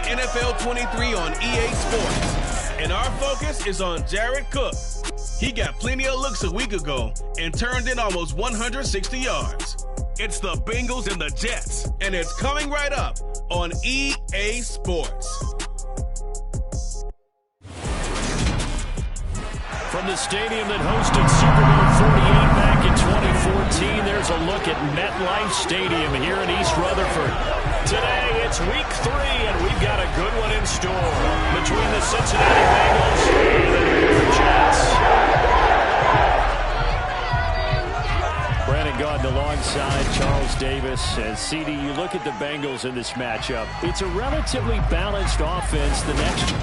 NFL 23 on EA Sports. And our focus is on Jared Cook. He got plenty of looks a week ago and turned in almost 160 yards. It's the Bengals and the Jets, and it's coming right up on EA Sports. From the stadium that hosted Super Bowl 48 back in 2014, there's a look at MetLife Stadium here in East Rutherford. Today, it's week 3, and we've got a good one in store between the Cincinnati Bengals and the New York Jets. Brandon Gaudin alongside Charles Davis. And CD, you look at the Bengals in this matchup. It's a relatively balanced offense. The next...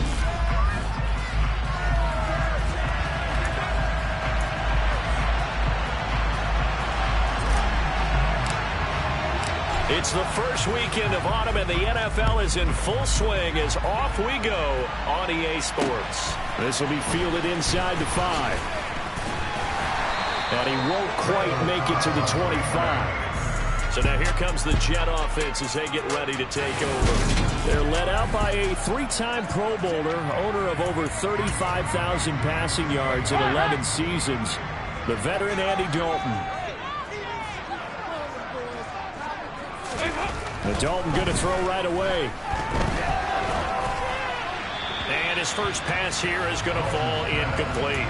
It's the first weekend of autumn, and the NFL is in full swing as off we go on EA Sports. This will be fielded inside the 5. And he won't quite make it to the 25. So now here comes the Jet offense as they get ready to take over. They're led out by a 3-time Pro Bowler, owner of over 35,000 passing yards in 11 seasons, the veteran Andy Dalton. And Dalton going to throw right away. And his first pass here is going to fall incomplete.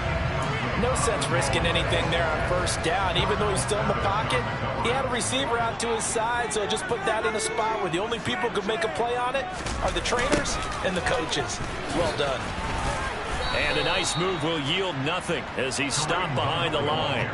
No sense risking anything there on first down. Even though he's still in the pocket, he had a receiver out to his side, so just put that in a spot where the only people who can make a play on it are the trainers and the coaches. Well done. And a nice move will yield nothing as he's stopped behind the line.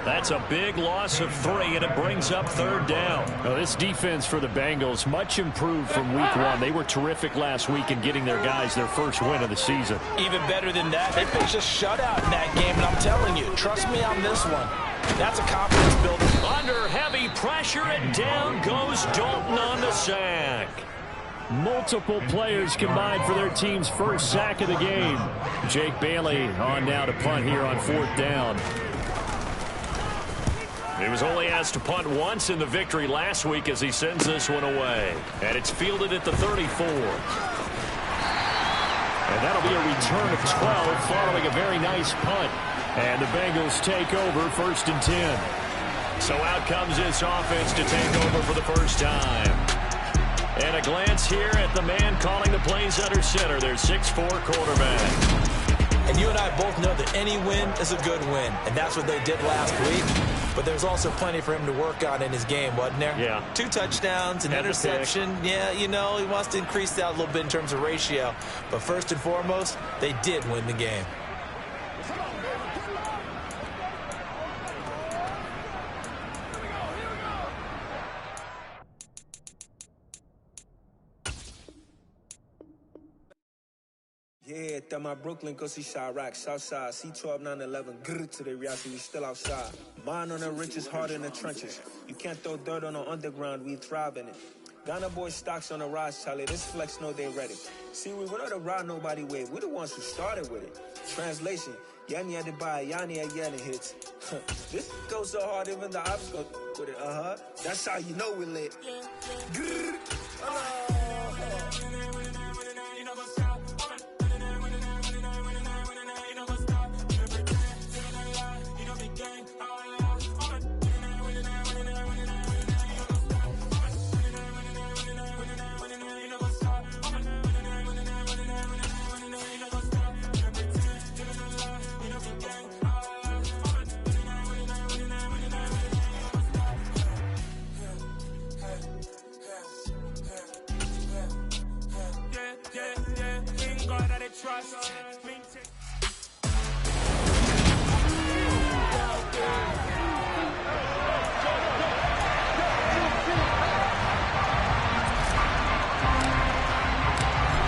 That's a big loss of 3, and it brings up 3rd down. Now, this defense for the Bengals, much improved from week 1. They were terrific last week in getting their guys their first win of the season. Even better than that, they pitched a shutout in that game, and I'm telling you, trust me on this one. That's a confidence builder. Under heavy pressure, and down goes Dalton on the sack. Multiple players combined for their team's first sack of the game. Jake Bailey on now to punt here on 4th down. He was only asked to punt once in the victory last week as he sends this one away. And it's fielded at the 34. And that'll be a return of 12 following a very nice punt. And the Bengals take over 1st and 10. So out comes this offense to take over for the first time. And a glance here at the man calling the plays under center, their 6'4" quarterback. And you and I both know that any win is a good win. And that's what they did last week. But there's also plenty for him to work on in his game, wasn't there? Yeah. 2 touchdowns, an interception. Yeah, you know, he wants to increase that a little bit in terms of ratio. But first and foremost, they did win the game. Yeah, that my Brooklyn, go see Chirac, Southside, C12, 911, grr to the reality, we still outside. Mine on the riches, hard in the trenches. You can't throw dirt on the underground, we thrive in it. Gameboys stocks on the rise, Charlie, this flex know they ready. See, we went on the ride nobody wave, we the ones who started with it. Translation, Yanni had to buy, Yanni had Yanni hits. This goes so hard, even the ops go with it, That's how you know we lit. Grr.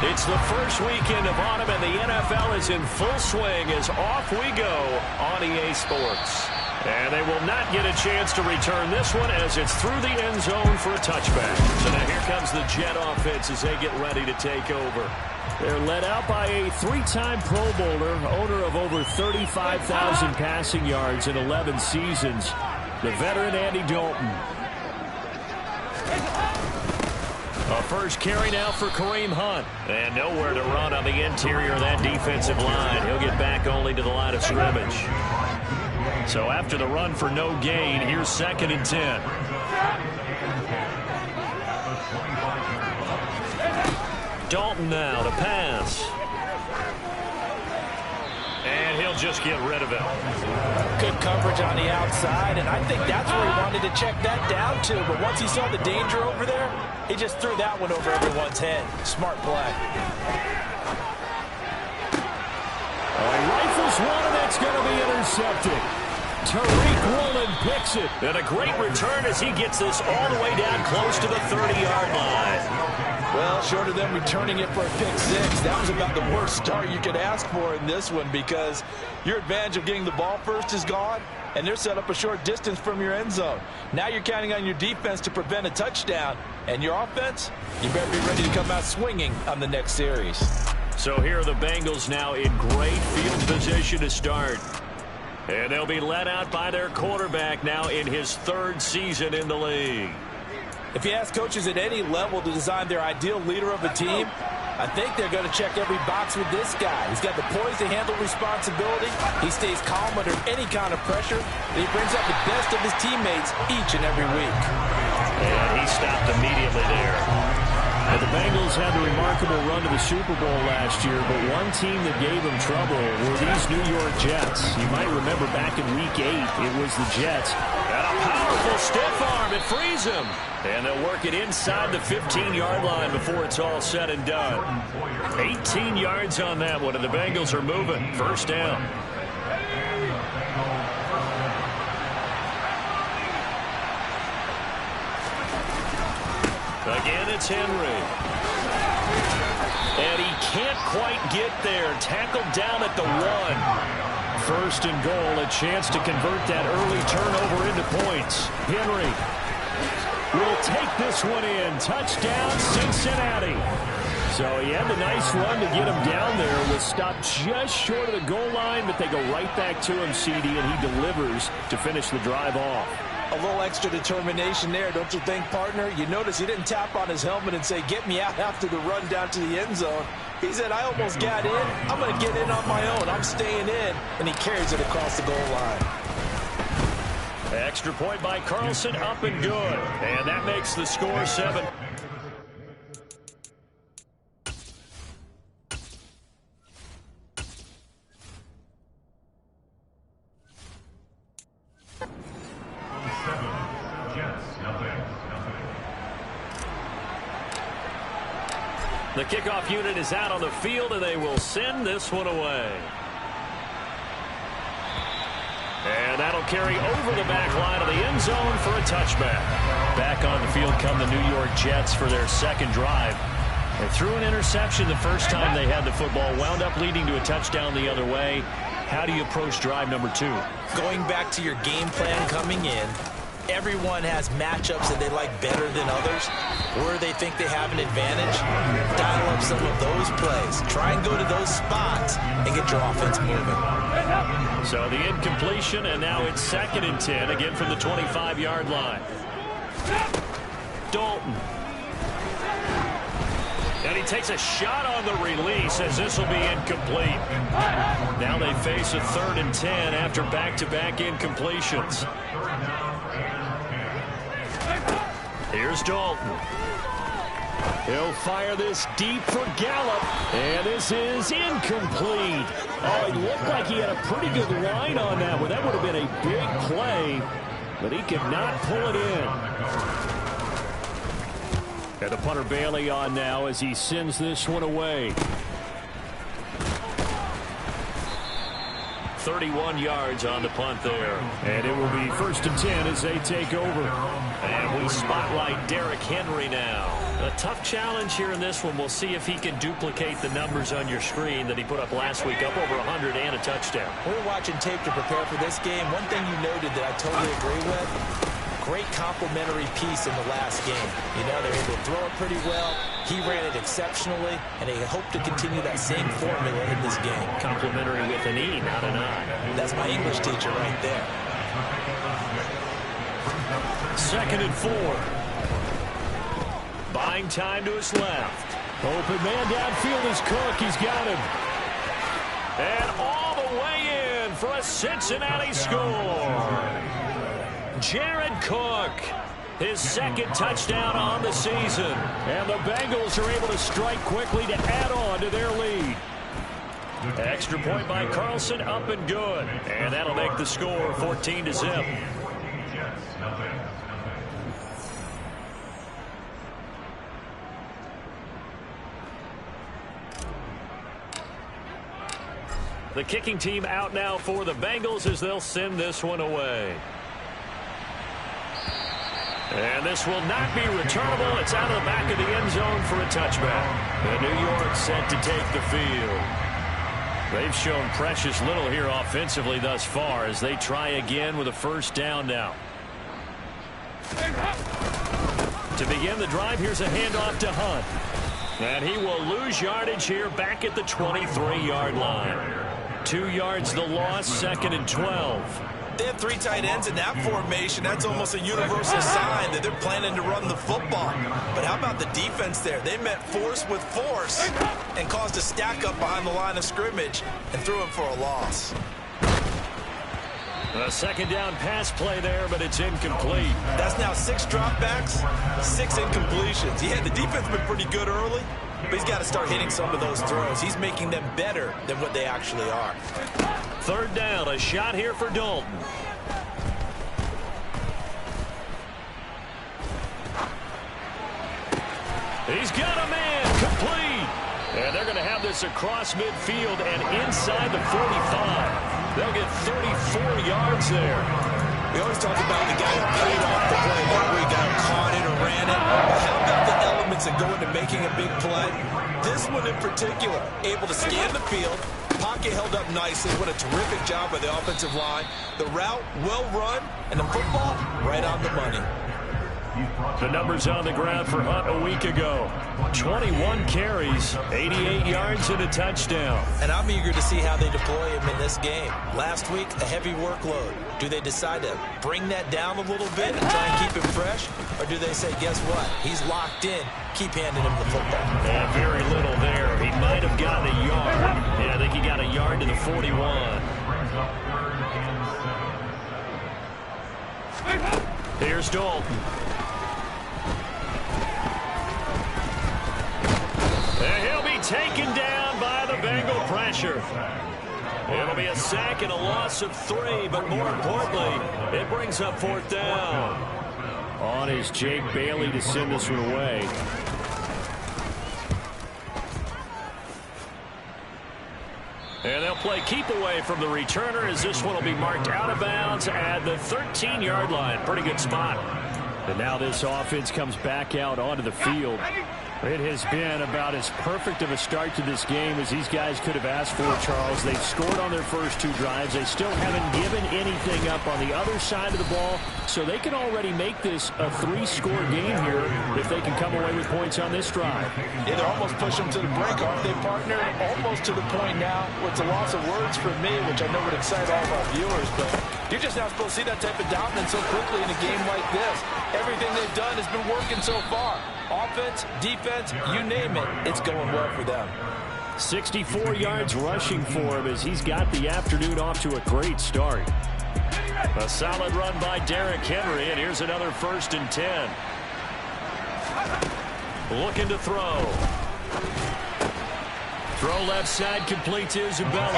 It's the first weekend of autumn, and the NFL is in full swing as off we go on EA Sports. And they will not get a chance to return this one as it's through the end zone for a touchback. So now here comes the Jet offense as they get ready to take over. They're led out by a 3-time Pro Bowler, owner of over 35,000 passing yards in 11 seasons, the veteran Andy Dalton. A first carry now for Kareem Hunt. And nowhere to run on the interior of that defensive line. He'll get back only to the line of scrimmage. So after the run for no gain, here's 2nd and 10. Dalton now to pass. And he'll just get rid of it. Good coverage on the outside, and I think that's where he wanted to check that down to. But once he saw the danger over there, he just threw that one over everyone's head. Smart play. He rifles one, and that's going to be intercepted. Tariq Woolen picks it. And a great return as he gets this all the way down close to the 30-yard line. Well, short of them returning it for a pick 6, that was about the worst start you could ask for in this one, because your advantage of getting the ball first is gone, and they're set up a short distance from your end zone. Now you're counting on your defense to prevent a touchdown, and your offense, you better be ready to come out swinging on the next series. So here are the Bengals now in great field position to start. And they'll be led out by their quarterback now in his 3rd season in the league. If you ask coaches at any level to design their ideal leader of a team, I think they're going to check every box with this guy. He's got the poise to handle responsibility. He stays calm under any kind of pressure. And he brings out the best of his teammates each and every week. And he stopped immediately there. Now, the Bengals had the remarkable run to the Super Bowl last year, but one team that gave them trouble were these New York Jets. You might remember back in Week 8, it was the Jets. And a powerful stiff arm. It frees him. And they'll work it inside the 15-yard line before it's all said and done. 18 yards on that one, and the Bengals are moving. 1st down. Again, it's Henry. And he can't quite get there. Tackled down at the 1. 1st and goal, a chance to convert that early turnover into points. Henry will take this one in. Touchdown, Cincinnati. So he had the nice run to get him down there. Was stopped just short of the goal line, but they go right back to him, CD, and he delivers to finish the drive off. A little extra determination there, don't you think, partner? You notice he didn't tap on his helmet and say, get me out after the run down to the end zone. He said, I almost got in. I'm going to get in on my own. I'm staying in. And he carries it across the goal line. Extra point by Carlson, up and good. And that makes the score 7. The kickoff unit is out on the field, and they will send this one away. And that'll carry over the back line of the end zone for a touchback. Back on the field come the New York Jets for their 2nd drive. They threw an interception the first time they had the football, wound up leading to a touchdown the other way. How do you approach drive number 2? Going back to your game plan coming in, everyone has matchups that they like better than others, where they think they have an advantage. Dial up some of those plays. Try and go to those spots and get your offense moving. So the incompletion, and now it's 2nd and 10, again from the 25-yard line. Dalton. And he takes a shot on the release as this will be incomplete. Now they face a 3rd and 10 after back-to-back incompletions. Here's Dalton. He'll fire this deep for Gallup. And this is incomplete. Oh, it looked like he had a pretty good line on that one. That would have been a big play, but he could not pull it in. And the punter Bailey on now as he sends this one away. 31 yards on the punt there. And it will be 1st and 10 as they take over. And we spotlight Derrick Henry now. A tough challenge here in this one. We'll see if he can duplicate the numbers on your screen that he put up last week, up over 100 and a touchdown. We were watching tape to prepare for this game. One thing you noted that I totally agree with, great complementary piece in the last game. You know, they're able to throw it pretty well. He ran it exceptionally, and they hope to continue that same formula in this game. Complimentary with an E, not an I. That's my English teacher right there. 2nd and 4. Buying time to his left. Open man downfield is Cook. He's got him. And all the way in for a Cincinnati score. Jared Cook, his second touchdown on the season. And the Bengals are able to strike quickly to add on to their lead. Extra point by Carlson, up and good. And that'll make the score 14-0. The kicking team out now for the Bengals as they'll send this one away. And this will not be returnable. It's out of the back of the end zone for a touchback. And New York set to take the field. They've shown precious little here offensively thus far as they try again with a first down now. To begin the drive, here's a handoff to Hunt. And he will lose yardage here back at the 23-yard line. 2 yards the loss, 2nd and 12. They have 3 tight ends in that formation. That's almost a universal sign that they're planning to run the football. But how about the defense there? They met force with force and caused a stack up behind the line of scrimmage and threw him for a loss. A second down pass play there, but it's incomplete. That's now 6 dropbacks, 6 incompletions. Yeah, the defense been pretty good early, but he's got to start hitting some of those throws. He's making them better than what they actually are. Third down, a shot here for Dalton. He's got a man, complete. And they're going to have this across midfield and inside the 45. They'll get 34 yards there. We always talk about the guy who played off the play, that way guy who caught it or ran it. But how about the elements that go into making a big play? This one in particular, able to scan the field, pocket held up nicely. What a terrific job by the offensive line. The route, well run, and the football, right on the money. The numbers on the ground for Hunt a week ago. 21 carries, 88 yards, and a touchdown. And I'm eager to see how they deploy him in this game. Last week, a heavy workload. Do they decide to bring that down a little bit and try and keep him fresh? Or do they say, guess what? He's locked in. Keep handing him the football. Yeah, very little there. He might have gotten a yard. Yeah, I think he got a yard to the 41. Here's Dalton. And he'll be taken down by the Bengal pressure. It'll be a sack and a loss of 3, but more importantly, it brings up 4th down. On is Jake Bailey to send this one away. And they'll play keep away from the returner as this one will be marked out of bounds at the 13-yard line. Pretty good spot. And now this offense comes back out onto the field. It has been about as perfect of a start to this game as these guys could have asked for, Charles. They've scored on their first 2 drives. They still haven't given anything up on the other side of the ball, so they can already make this a 3-score game here if they can come away with points on this drive. Yeah, they're almost pushing them to the brink, aren't they, partner? Almost to the point now where it's a loss of words for me, which I know would excite all of our viewers, but you're just not supposed to see that type of dominance so quickly in a game like this. Everything they've done has been working so far. Offense, defense, you name it, it's going well for them. 64 yards rushing for him as he's got the afternoon off to a great start. A solid run by Derrick Henry, and here's another 1st and 10. Looking to throw. Throw left side, complete to Isabella.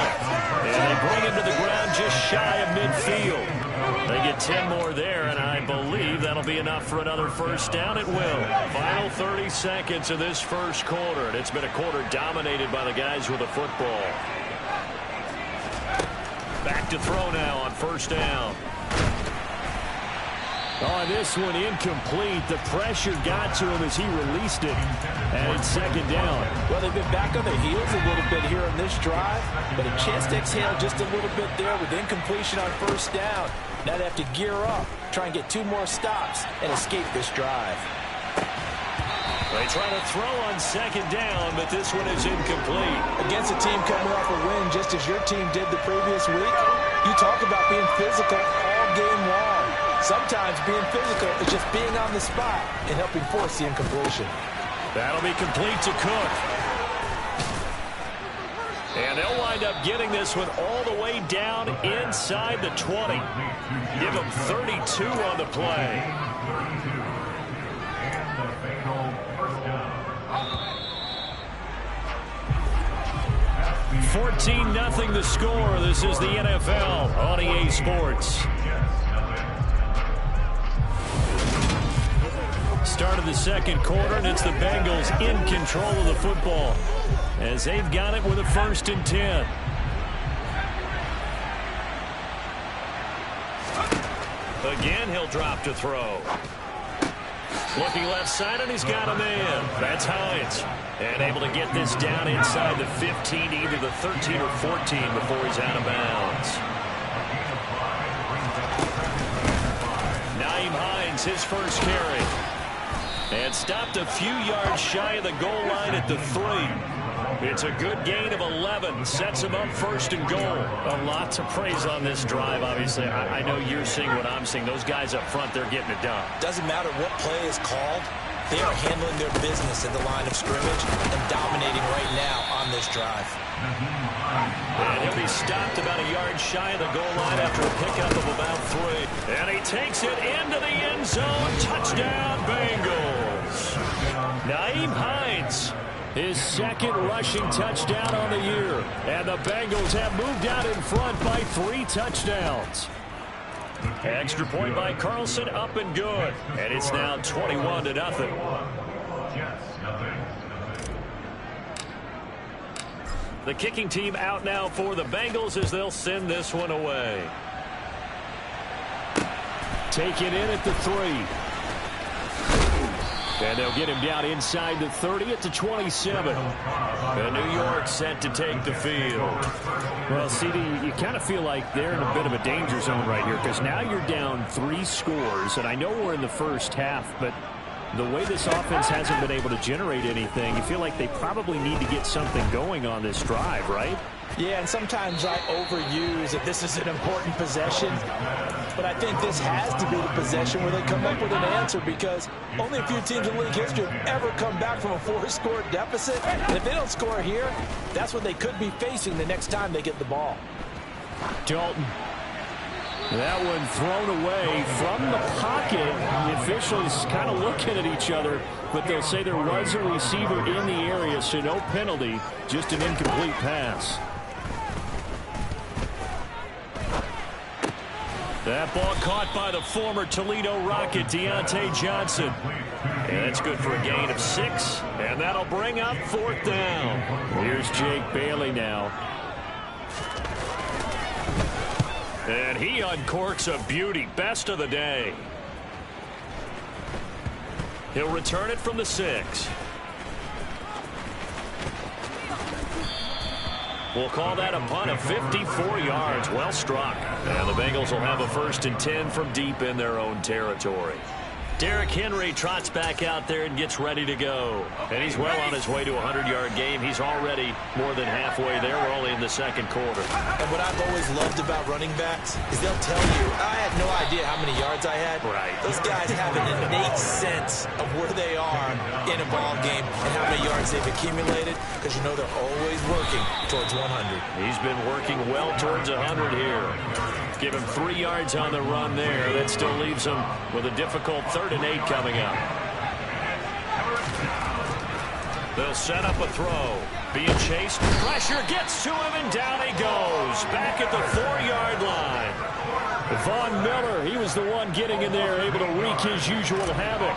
And they bring him to the ground just shy of midfield. They get 10 more there, and I believe that'll be enough for another 1st down. It will. Final 30 seconds of this first quarter, and it's been a quarter dominated by the guys with the football. Back to throw now on 1st down. On this one, incomplete. The pressure got to him as he released it, and it's 2nd down. Well, they've been back on their heels a little bit here on this drive, but a chance to exhale just a little bit there with incompletion on 1st down. Now they have to gear up, try and get 2 more stops, and escape this drive. They try to throw on 2nd down, but this one is incomplete. Against a team coming off a win just as your team did the previous week, you talk about being physical all game long. Sometimes being physical is just being on the spot and helping force the incompletion. That'll be complete to Cook. And they'll wind up getting this one all the way down inside the 20. Give them 32 on the play. 14-0 the score. This is the NFL on EA Sports. Start of the second quarter, and it's the Bengals in control of the football as they've got it with a 1st and 10. Again, he'll drop to throw. Looking left side, and he's got a man. That's Hines. And able to get this down inside the 15, either the 13 or 14 before he's out of bounds. Nyheim Hines, his first carry. And stopped a few yards shy of the goal line at the 3. It's a good gain of 11. Sets him up 1st and goal. A lot to praise on this drive, obviously. I know you're seeing what I'm seeing. Those guys up front, they're getting it done. Doesn't matter what play is called. They are handling their business at the line of scrimmage and dominating right now on this drive. And he'll be stopped about a yard shy of the goal line after a pickup of about 3. And he takes it into the end zone. Touchdown, Bengals. Nyheim Hines, his 2nd rushing touchdown on the year. And the Bengals have moved out in front by 3 touchdowns. Extra point by Carlson, up and good. And it's now 21-0. The kicking team out now for the Bengals as they'll send this one away. Take it in at the 3. And they'll get him down inside the 30 at the 27. And New York set to take the field. Well, CD, you kind of feel like they're in a bit of a danger zone right here because now you're down 3 scores. And I know we're in the first half, but the way this offense hasn't been able to generate anything, you feel like they probably need to get something going on this drive, right? Yeah, and sometimes I overuse that this is an important possession. But I think this has to be the possession where they come up with an answer because only a few teams in league history have ever come back from a 4-score deficit. And if they don't score here, that's what they could be facing the next time they get the ball. Dalton. That one thrown away from the pocket. The officials kind of looking at each other, but they'll say there was a receiver in the area, so no penalty, just an incomplete pass. That ball caught by the former Toledo Rocket, Deontay Johnson. And it's good for a gain of 6, and that'll bring up 4th down. Here's Jake Bailey now. And he uncorks a beauty, best of the day. He'll return it from the 6. We'll call that a punt of 54 yards. Well struck. And the Bengals will have a 1st and 10 from deep in their own territory. Derrick Henry trots back out there and gets ready to go. And he's well on his way to a 100-yard game. He's already more than halfway there. We're only in the 2nd quarter. And what I've always loved about running backs is they'll tell you, I had no idea how many yards I had. Right. Those guys have an innate sense of where they are in a ball game and how many yards they've accumulated because you know they're always working towards 100. He's been working well towards 100 here. Give him 3 yards on the run there. That still leaves him with a difficult 3rd and 8 coming up. They'll set up a throw. Being chased. Pressure gets to him, and down he goes. Back at the 4-yard line. Von Miller, he was the one getting in there, able to wreak his usual havoc.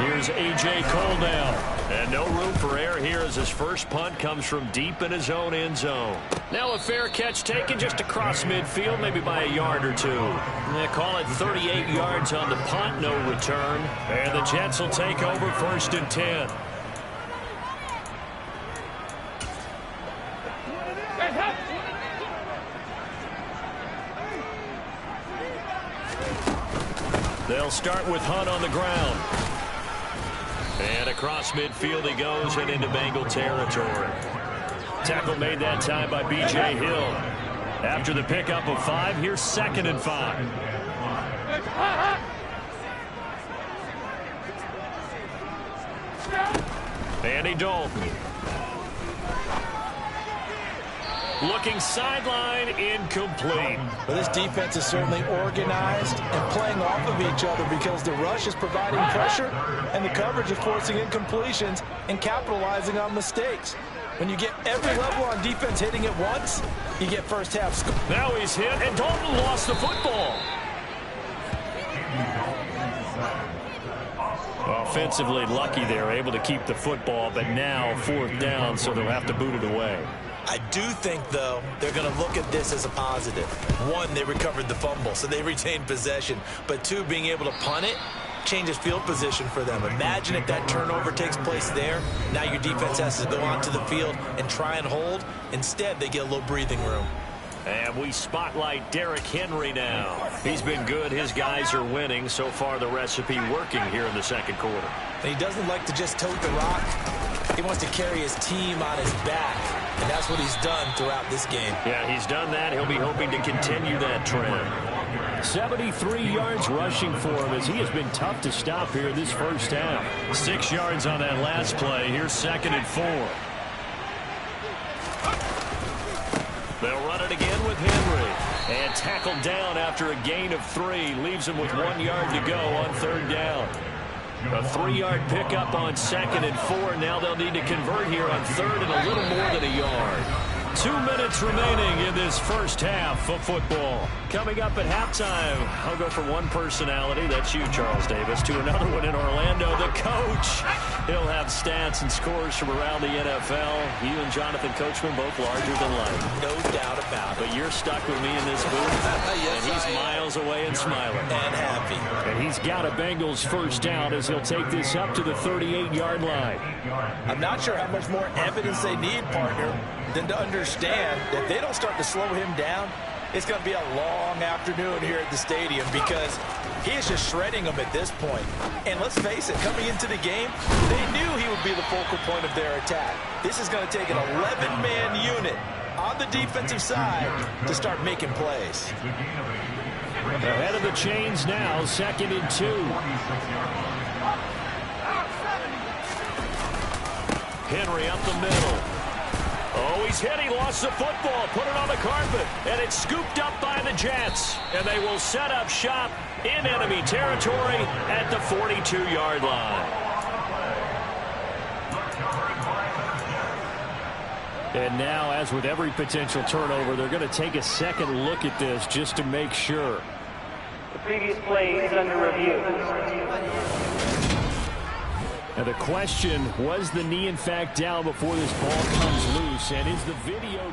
Here's A.J. Cole now. And no room for error here as his first punt comes from deep in his own end zone. Now a fair catch taken just across midfield, maybe by a yard or 2. They call it 38 yards on the punt, no return. And the Jets will take over 1st and 10. They'll start with Hunt on the ground. And across midfield he goes and into Bengal territory. Tackle made that time by B.J. Hill. After the pickup of 5, here's 2nd and 5. Andy Dalton. Looking sideline, incomplete. Well, this defense is certainly organized and playing off of each other because the rush is providing pressure and the coverage is forcing incompletions and capitalizing on mistakes. When you get every level on defense hitting at once, you get first half score. Now he's hit, and Dalton lost the football. Offensively lucky they're able to keep the football, but now 4th down, so they'll have to boot it away. I do think, though, they're going to look at this as a positive. One, they recovered the fumble, so they retained possession. But two, being able to punt it changes field position for them. Imagine if that turnover takes place there. Now your defense has to go onto the field and try and hold. Instead, they get a little breathing room. And we spotlight Derrick Henry now. He's been good. His guys are winning. So far, the recipe working here in the second quarter. And he doesn't like to just tote the rock. He wants to carry his team on his back. And that's what he's done throughout this game. Yeah, he's done that. He'll be hoping to continue that trend. 73 yards rushing for him as he has been tough to stop here this first half. 6 yards on that last play. Here's 2nd and 4. They'll run it again with Henry. And tackled down after a gain of 3. Leaves him with 1 yard to go on 3rd down. A 3-yard pickup on 2nd and 4. Now they'll need to convert here on 3rd and a little more than a yard. 2 minutes remaining in this first half of football. Coming up at halftime, I'll go from one personality, that's you, Charles Davis, to another one in Orlando, the coach. He'll have stats and scores from around the NFL. You and Jonathan Coachman both larger than life. No doubt about it. But you're stuck with me in this booth, Yes, and he's miles away and smiling. And happy. And he's got a Bengals first down as he'll take this up to the 38-yard line. I'm not sure how much more evidence they need, partner, than to understand that if they don't start to slow him down, it's going to be a long afternoon here at the stadium because he is just shredding them at this point. And let's face it, coming into the game, they knew he would be the focal point of their attack. This is going to take an 11-man unit on the defensive side to start making plays. Ahead of the chains now, 2nd and 2. Henry up the middle. Oh, he's hit. He lost the football. Put it on the carpet. And it's scooped up by the Jets. And they will set up shop in enemy territory at the 42-yard line. And now, as with every potential turnover, they're going to take a second look at this just to make sure. The previous play is under review. And the question, was the knee in fact down before this ball comes loose? And is the video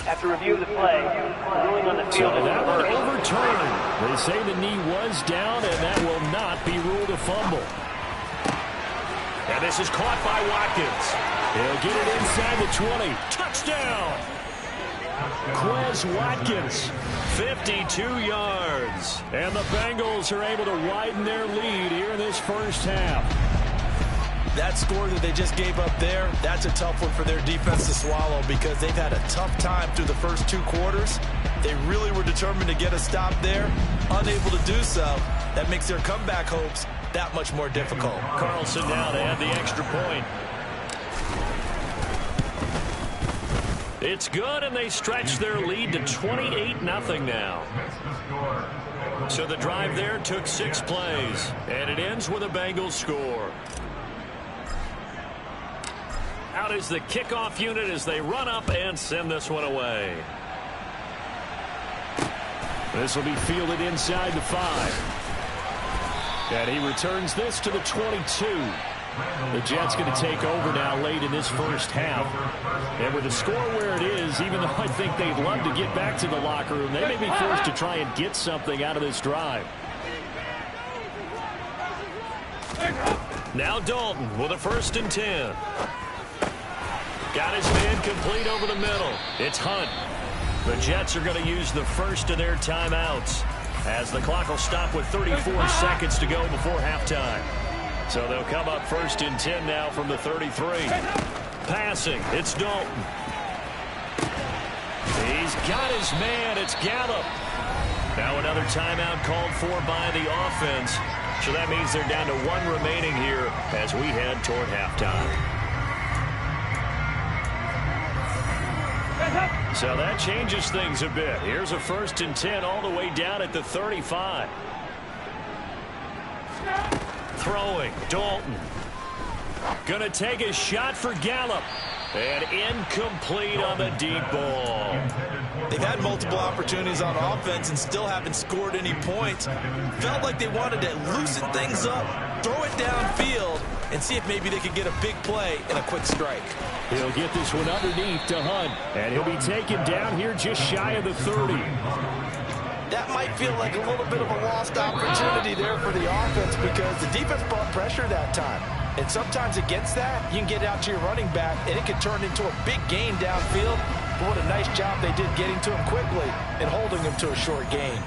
After review of the play, the ruling on the field is that one reversed. overturned. They say the knee was down, and that will not be ruled a fumble. And this is caught by Watkins. He'll get it inside the 20. Touchdown! Quez Watkins, 52 yards. And the Bengals are able to widen their lead here in this first half. That score that they just gave up there, that's a tough one for their defense to swallow because they've had a tough time through the first 2 quarters. They really were determined to get a stop there, unable to do so. That makes their comeback hopes that much more difficult. Carlson now to add the extra point. It's good, and they stretch their lead to 28-0 now. So the drive there took 6 plays, and it ends with a Bengals score. Out is the kickoff unit as they run up and send this one away. This will be fielded inside the 5. And he returns this to the 22. The Jets going to take over now late in this first half. And with the score where it is, even though I think they'd love to get back to the locker room, they may be forced to try and get something out of this drive. Now Dalton with a 1st and 10. Got his man complete over the middle. It's Hunt. The Jets are going to use the first of their timeouts as the clock will stop with 34 seconds to go before halftime. So they'll come up 1st and 10 now from the 33. Passing, it's Dalton. He's He's got his man. It's Gallup. Now another timeout called for by the offense. So that means they're down to 1 remaining here as we head toward halftime. So that changes things a bit. Here's a 1st and 10 all the way down at the 35. Throwing, Dalton. Gonna take a shot for Gallup. And incomplete on the deep ball. They've had multiple opportunities on offense and still haven't scored any points. Felt like they wanted to loosen things up, throw it downfield, and see if maybe they could get a big play and a quick strike. He'll get this one underneath to Hunt. And he'll be taken down here just shy of the 30. That might feel like a little bit of a lost opportunity there for the offense because the defense brought pressure that time. And sometimes against that, you can get out to your running back, and it can turn into a big gain downfield. But what a nice job they did getting to him quickly and holding him to a short gain.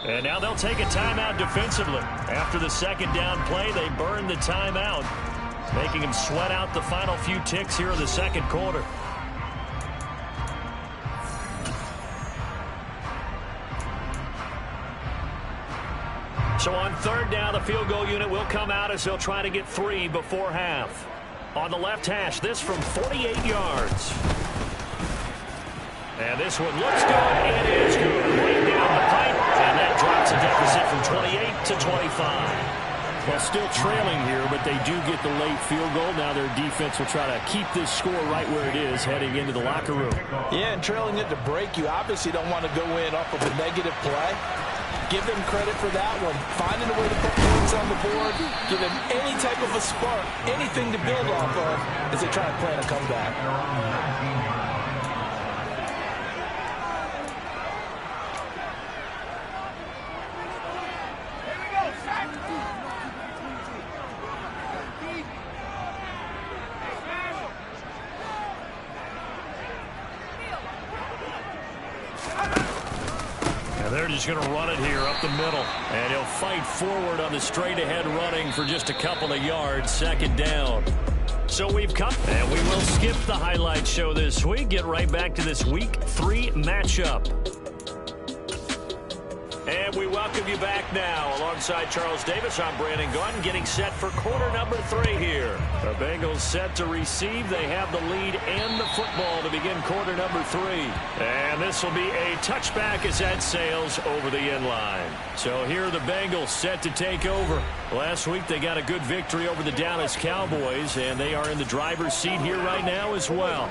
And now they'll take a timeout defensively. After the 2nd down play, they burn the timeout, making him sweat out the final few ticks here in the 2nd quarter. So on 3rd down, the field goal unit will come out as they'll try to get 3 before half. On the left hash, this from 48 yards. And this one looks good. It is good. Way down the pipe, and that drops a deficit from 28 to 25. Well, still trailing here, but they do get the late field goal. Now their defense will try to keep this score right where it is heading into the locker room. Yeah, and trailing it to break, you obviously don't want to go in off of a negative play. Give them credit for that one. Finding a way to put points on the board. Give them any type of a spark, anything to build off of as they try to plan a comeback. They're just going to run it here up the middle. And he'll fight forward on the straight-ahead running for just a couple of yards. 2nd down. So we've come, and we will skip the highlight show this week. Get right back to this Week 3 matchup. And we welcome you back now. Alongside Charles Davis, I'm Brandon Gordon, getting set for quarter number 3 here. The Bengals set to receive. They have the lead and the football to begin quarter number 3. And this will be a touchback as that sails over the end line. So here are the Bengals set to take over. Last week they got a good victory over the Dallas Cowboys, and they are in the driver's seat here right now as well.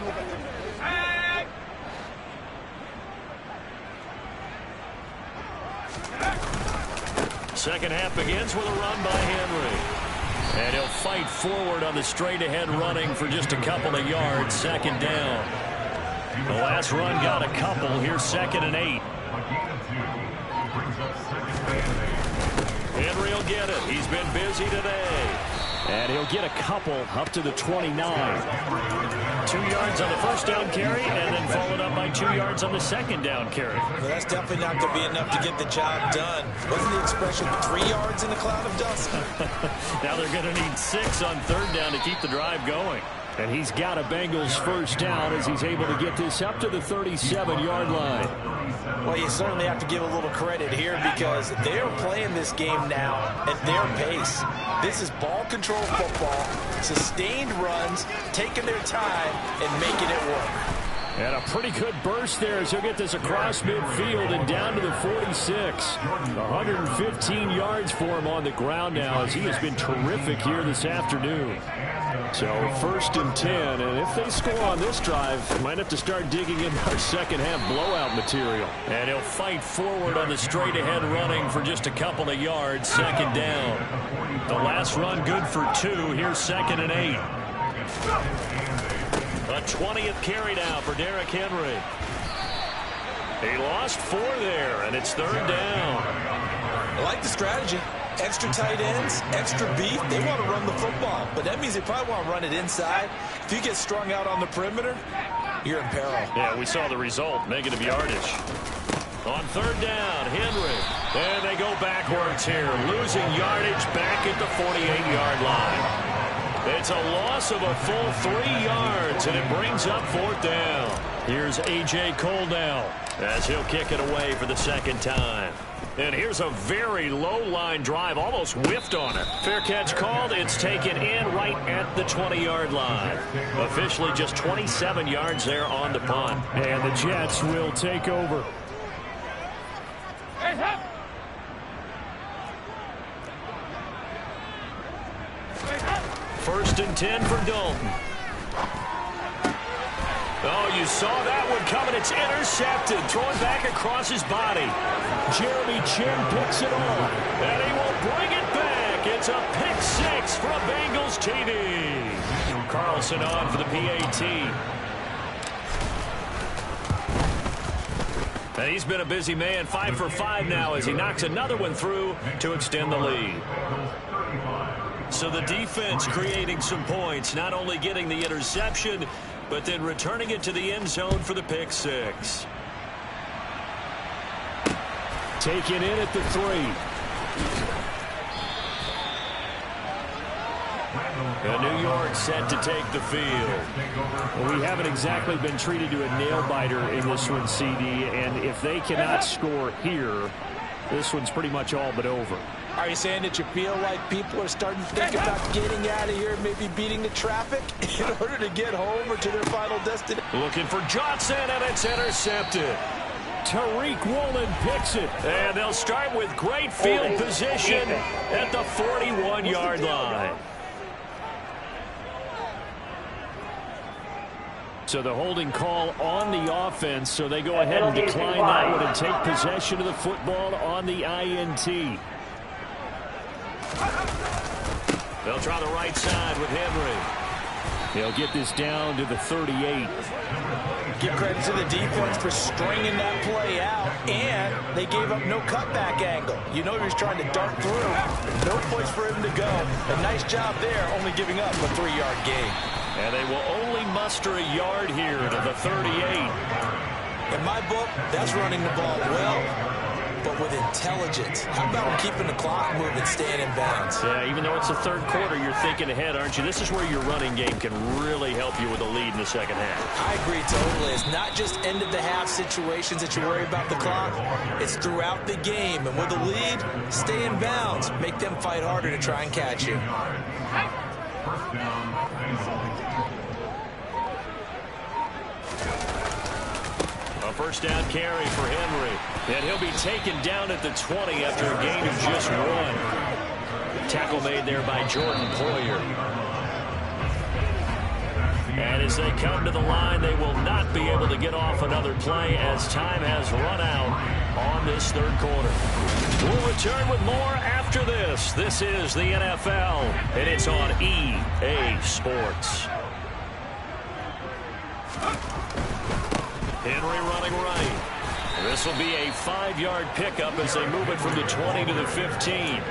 Second half begins with a run by Henry. And he'll fight forward on the straight-ahead running for just a couple of yards. 2nd down. The last run got a couple. Here's 2nd and 8. Henry will get it. He's been busy today. And he'll get a couple up to the 29. 2 yards on the 1st down carry, and then followed up by 2 yards on the 2nd down carry. Well, that's definitely not going to be enough to get the job done. Wasn't the expression 3 yards in a cloud of dust? Now they're going to need 6 on 3rd down to keep the drive going. And he's got a Bengals 1st down as he's able to get this up to the 37-yard line. Well, you certainly have to give a little credit here because they're playing this game now at their pace. This is ball control football, sustained runs, taking their time and making it work. And a pretty good burst there as he'll get this across midfield and down to the 46. 115 yards for him on the ground now as he has been terrific here this afternoon. So 1st and 10, and if they score on this drive, might have to start digging in our 2nd half blowout material. And he'll fight forward on the straight-ahead running for just a couple of yards. 2nd down. The last run good for 2. Here's 2nd and 8. A 20th carry now for Derrick Henry. He lost 4 there, and it's 3rd down. I like the strategy. Extra tight ends, extra beef. They want to run the football, but that means they probably want to run it inside. If you get strung out on the perimeter, you're in peril. Yeah, we saw the result, negative yardage. On 3rd down, Henry. And they go backwards here, losing yardage back at the 48-yard line. It's a loss of a full 3 yards, and it brings up 4th down. Here's A.J. Cole now as he'll kick it away for the second time. And here's a very low line drive, almost whiffed on it. Fair catch called. It's taken in right at the 20-yard line. Officially just 27 yards there on the punt. And the Jets will take over. First and 10 for Dalton. Oh, you saw that one coming. It's intercepted. Throwing back across his body. Jeremy Chin picks it off. And he will bring it back. It's a pick six for a Bengals TD. Carlson on for the PAT. And he's been a busy man. 5 for 5 now as he knocks another one through to extend the lead. So the defense creating some points, not only getting the interception, but then returning it to the end zone for the pick six. Taken in at the 3. And New York set to take the field. Well, we haven't exactly been treated to a nail-biter in this one, CD, and if they cannot score here, this one's pretty much all but over. Are you saying that you feel like people are starting to think about getting out of here, maybe beating the traffic in order to get home or to their final destination? Looking for Johnson, and it's intercepted. Tariq Woolen picks it. And they'll start with great field position at the 41-yard line. So the holding call on the offense, so they go ahead and decline that one and take possession of the football on the INT. They'll try the right side with Henry. They'll get this down to the 38. Give credit to the defense for stringing that play out, and they gave up no cutback angle. You know he was trying to dart through. No place for him to go. A nice job there, only giving up a 3-yard gain. And they will only muster a yard here to the 38. In my book, that's running the ball well, but with intelligence. How about keeping the clock moving, staying in bounds? Yeah, even though it's the third quarter, you're thinking ahead, aren't you? This is where your running game can really help you with a lead in the second half. I agree totally. It's not just end-of-the-half situations that you worry about the clock. It's throughout the game. And with a lead, stay in bounds. Make them fight harder to try and catch you. A first down carry for Henry. And he'll be taken down at the 20 after a gain of just 1. Tackle made there by Jordan Poyer. And as they come to the line, they will not be able to get off another play as time has run out on this third quarter. We'll return with more after this. This is the NFL, and it's on EA Sports. Henry running right. This will be a 5-yard pickup as they move it from the 20 to the 15.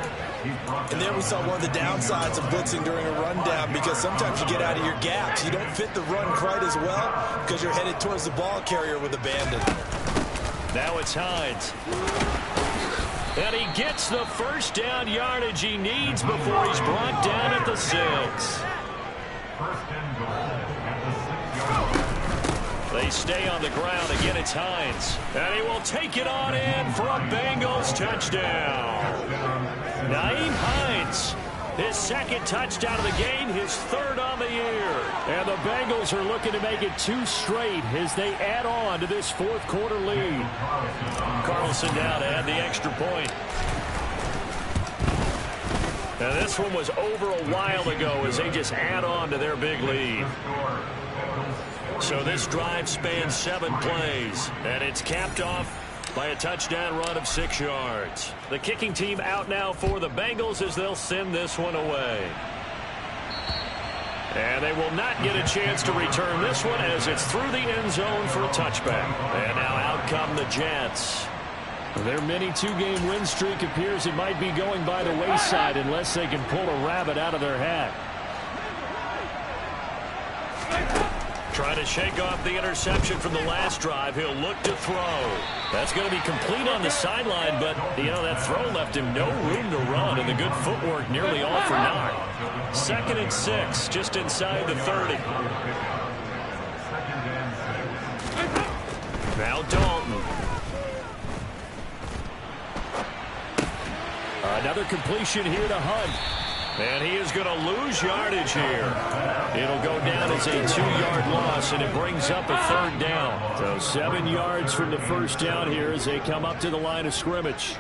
And then we saw one of the downsides of blitzing during a rundown, because sometimes you get out of your gaps. You don't fit the run quite as well because you're headed towards the ball carrier with abandon. Now it's Hines. And he gets the first down yardage he needs before he's brought down at the 6. They stay on the ground. Again, it's Hines. And he will take it on in for a Bengals touchdown. Nyheim Hines, his second touchdown of the game, his third on the year. And the Bengals are looking to make it 2 straight as they add on to this fourth quarter lead. Carlson down to add the extra point. Now this one was over a while ago as they just add on to their big lead. So this drive spans 7 plays, and it's capped off by a touchdown run of 6 yards. The kicking team out now for the Bengals as they'll send this one away. And they will not get a chance to return this one as it's through the end zone for a touchback. And now out come the Jets. Their mini 2-game win streak appears it might be going by the wayside unless they can pull a rabbit out of their hat. Trying to shake off the interception from the last drive. He'll look to throw. That's going to be complete on the sideline, but, you know, that throw left him no room to run, and the good footwork nearly all for naught. 2nd and 6, just inside the 30. Now Dalton. Another completion here to Hunt. And he is going to lose yardage here. It'll go down as a 2-yard loss, and it brings up a 3rd down. So 7 yards from the first down here as they come up to the line of scrimmage.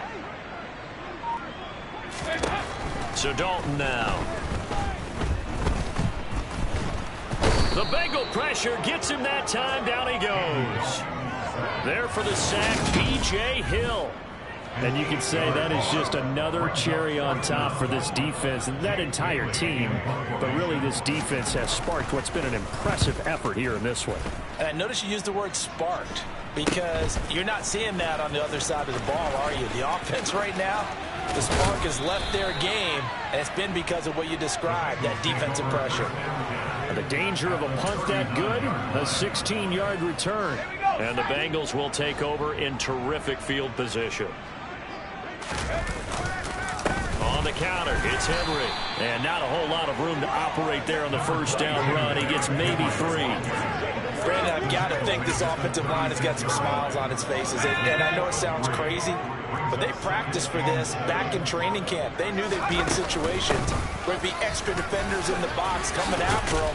So Dalton now. The Bengal pressure gets him that time. Down he goes. There for the sack, B.J. Hill. And you can say that is just another cherry on top for this defense and that entire team. But really, this defense has sparked what's been an impressive effort here in this one. And I notice you use the word sparked because you're not seeing that on the other side of the ball, are you? The offense right now, the spark has left their game, and it's been because of what you described, that defensive pressure. The danger of a punt that good, a 16-yard return. And the Bengals will take over in terrific field position. On the counter, it's Henry. And not a whole lot of room to operate there on the first down run. He gets maybe 3. Brandon, I've got to think this offensive line has got some smiles on its faces. And I know it sounds crazy, but they practiced for this back in training camp. They knew they'd be in situations where there'd be extra defenders in the box coming after them,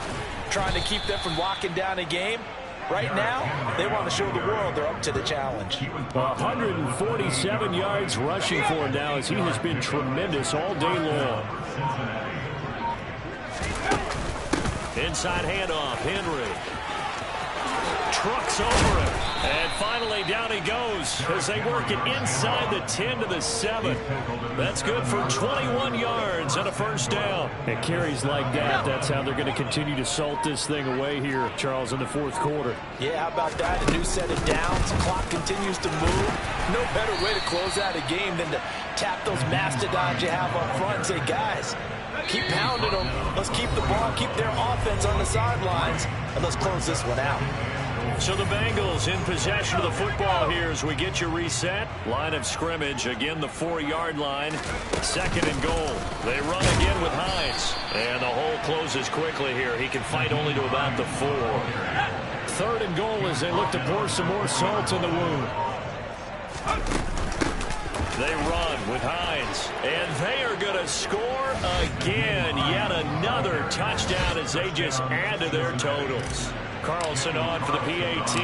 trying to keep them from locking down a game. Right now, they want to show the world they're up to the challenge. 147 yards rushing for him now as he has been tremendous all day long. Inside handoff, Henry. Trucks over him. And finally down he goes as they work it inside the 10 to the 7. That's good for 21 yards and a first down. And carries like that, that's how they're going to continue to salt this thing away here, Charles, in the 4th quarter. Yeah, how about that? A new set of downs. Clock continues to move. No better way to close out a game than to tap those mastodons you have up front and say, guys, keep pounding them. Let's keep the ball, keep their offense on the sidelines, and let's close this one out. So the Bengals in possession of the football here as we get you reset. Line of scrimmage, again the 4-yard line. 2nd and goal. They run again with Hines. And the hole closes quickly here. He can fight only to about the 4. 3rd and goal as they look to pour some more salt in the wound. They run with Hines. And they are going to score again. Yet another touchdown as they just add to their totals. Carlson on for the PAT.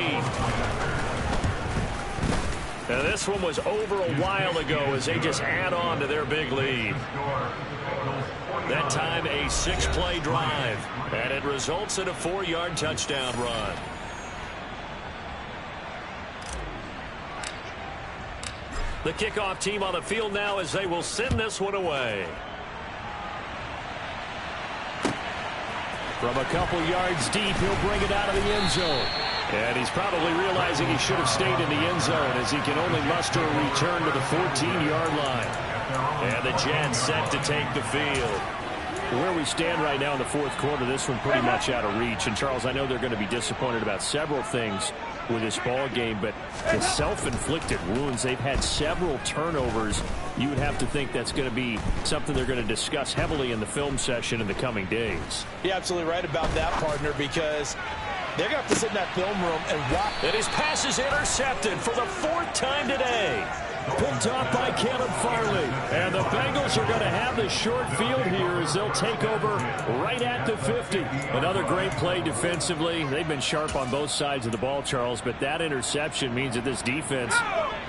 Now this one was over a while ago as they just add on to their big lead. That time a 6-play drive. And it results in a 4-yard touchdown run. The kickoff team on the field now as they will send this one away. From a couple yards deep, he'll bring it out of the end zone. And he's probably realizing he should have stayed in the end zone as he can only muster a return to the 14-yard line. And the Jets set to take the field. Where we stand right now in the 4th quarter, this one pretty much out of reach. And, Charles, I know they're going to be disappointed about several things with this ball game, but the self-inflicted wounds, they've had several turnovers. You would have to think that's going to be something they're going to discuss heavily in the film session in the coming days. You're absolutely right about that, partner, because they're going to have to sit in that film room and watch. And his pass is intercepted for the 4th time today. Picked off by Caleb Farley. And the Bengals are going to have the short field here as they'll take over right at the 50. Another great play defensively. They've been sharp on both sides of the ball, Charles, but that interception means that this defense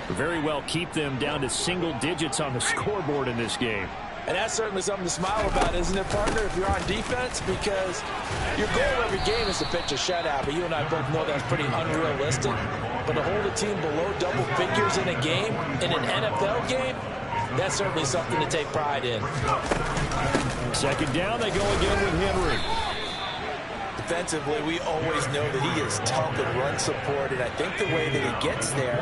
very well keep them down to single digits on the scoreboard in this game. And that's certainly something to smile about, isn't it, partner, if you're on defense? Because your goal every game is to pitch a shutout, but you and I both know that's pretty unrealistic. But to hold a team below double figures in a game, in an NFL game, that's certainly something to take pride in. 2nd down, they go again with Henry. Defensively, we always know that he is tough and run support, and I think the way that he gets there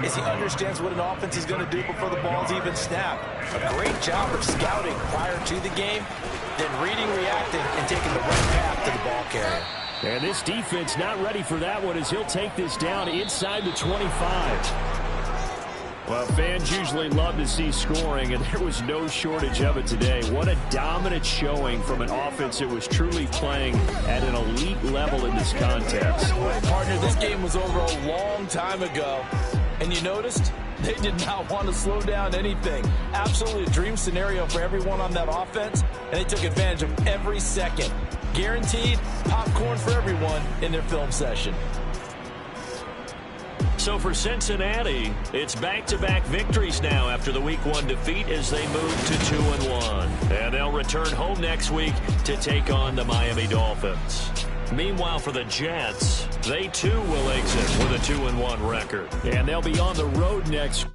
is he understands what an offense is going to do before the ball's even snapped. A great job of scouting prior to the game, then reading, reacting, and taking the right path to the ball carrier. And this defense not ready for that one as he'll take this down inside the 25. Well, fans usually love to see scoring, and there was no shortage of it today. What a dominant showing from an offense that was truly playing at an elite level in this contest. Partner, this game was over a long time ago, and you noticed they did not want to slow down anything. Absolutely a dream scenario for everyone on that offense, and they took advantage of every second. Guaranteed popcorn for everyone in their film session. So for Cincinnati, it's back-to-back victories now after the Week 1 defeat as they move to 2-1. And they'll return home next week to take on the Miami Dolphins. Meanwhile, for the Jets, they too will exit with a 2-1 record. And they'll be on the road next